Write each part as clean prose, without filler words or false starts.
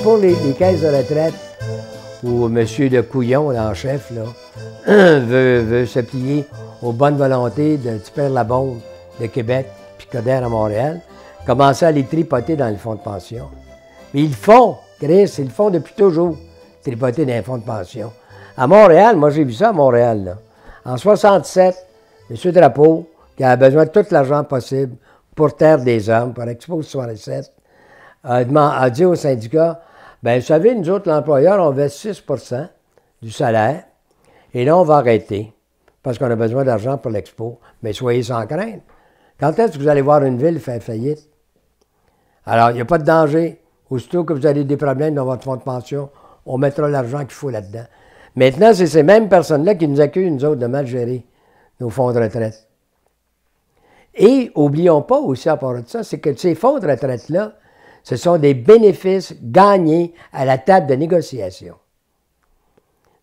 pour les caisses de retraite, où M. Le Couillon, en chef, là, veut se plier aux bonnes volontés de Super Labonde de Québec puis Coder à Montréal, commencer à les tripoter dans le fonds de pension. Mais ils le font, Chris, ils le font depuis toujours, tripoter dans les fonds de pension. À Montréal, moi j'ai vu ça à Montréal, là. En 67, M. Drapeau, qui a besoin de tout l'argent possible pour Terre des Hommes, pour Expo 67, a dit au syndicat, bien, vous savez, nous autres, l'employeur, on veut 6 % du salaire, et là, on va arrêter, parce qu'on a besoin d'argent pour l'Expo. Mais soyez sans crainte. Quand est-ce que vous allez voir une ville faire faillite? Alors, il n'y a pas de danger. Aussitôt que vous avez des problèmes dans votre fonds de pension, on mettra l'argent qu'il faut là-dedans. Maintenant, c'est ces mêmes personnes-là qui nous accusent, nous autres, de mal gérer nos fonds de retraite. Et, oublions pas aussi, à part de ça, c'est que ces fonds de retraite-là, ce sont des bénéfices gagnés à la table de négociation.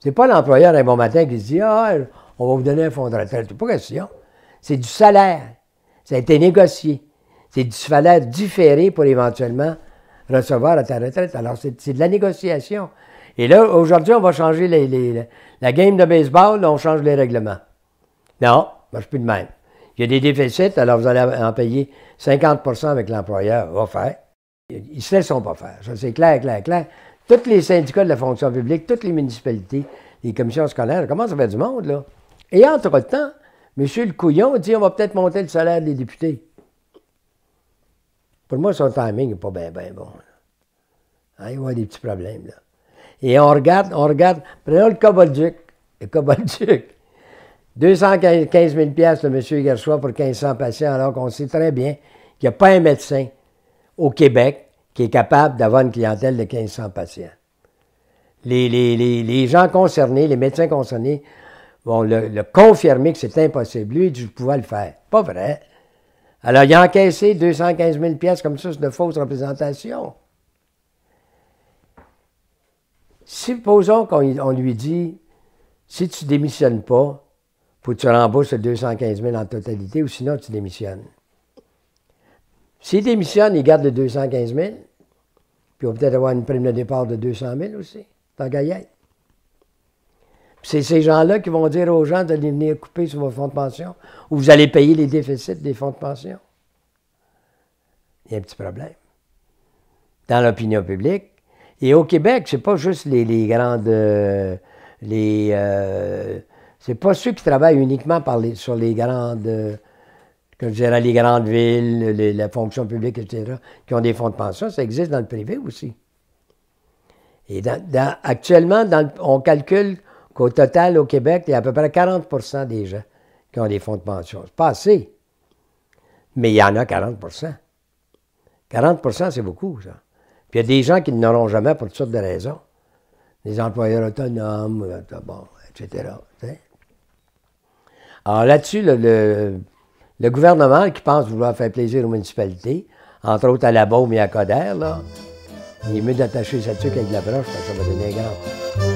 C'est pas l'employeur un bon matin qui se dit « Ah, on va vous donner un fonds de retraite. » C'est pas question. C'est du salaire. Ça a été négocié. C'est du salaire différé pour éventuellement recevoir à ta retraite. Alors, c'est de la négociation. Et là, aujourd'hui, on va changer la game de baseball, là, on change les règlements. Non, ça marche plus de même. Il y a des déficits, alors vous allez en payer 50 % avec l'employeur. Va faire. Ils ne se laisseront pas faire. Ça, c'est clair, clair, clair. Tous les syndicats de la fonction publique, toutes les municipalités, les commissions scolaires, ça commence à faire du monde, là. Et entre-temps, M. Le Couillon dit on va peut-être monter le salaire des députés. Pour moi, son timing n'est pas bien bon. Hein, il va y avoir des petits problèmes, là. Et on regarde, prenons le cas Bolduc. Le cas Bolduc. 215 000 $ le monsieur qui reçoit pour 1500 patients, alors qu'on sait très bien qu'il n'y a pas un médecin au Québec qui est capable d'avoir une clientèle de 1500 patients. Les gens concernés, les médecins concernés, vont le confirmer que c'est impossible. Lui, il dit, je pouvais le faire. Pas vrai. Alors, il a encaissé 215 000 $ comme ça, c'est de fausses représentations. Supposons qu'on lui dit, si tu ne démissionnes pas, faut que tu rembourses le 215 000 en totalité, ou sinon tu démissionnes. S'il démissionne, il garde le 215 000, puis on va peut-être avoir une prime de départ de 200 000 aussi, tant qu'à y être. C'est ces gens-là qui vont dire aux gens d'aller venir couper sur vos fonds de pension, ou vous allez payer les déficits des fonds de pension. Il y a un petit problème. Dans l'opinion publique. Et au Québec, c'est pas juste les grandes... c'est pas ceux qui travaillent uniquement sur les grandes... que je dirais les grandes villes, la fonction publique, etc., qui ont des fonds de pension. Ça existe dans le privé aussi. Et actuellement, on calcule qu'au total, au Québec, il y a à peu près 40 % des gens qui ont des fonds de pension. C'est pas assez. Mais il y en a 40 %. 40 %, c'est beaucoup, ça. Puis il y a des gens qui n'auront jamais pour toutes sortes de raisons. Des employeurs autonomes, bon, etc. T'sais. Alors là-dessus, le gouvernement qui pense vouloir faire plaisir aux municipalités, entre autres à la Baume et à Coder, là, il est mieux d'attacher sa tuque avec la broche parce que ça va donner un grand.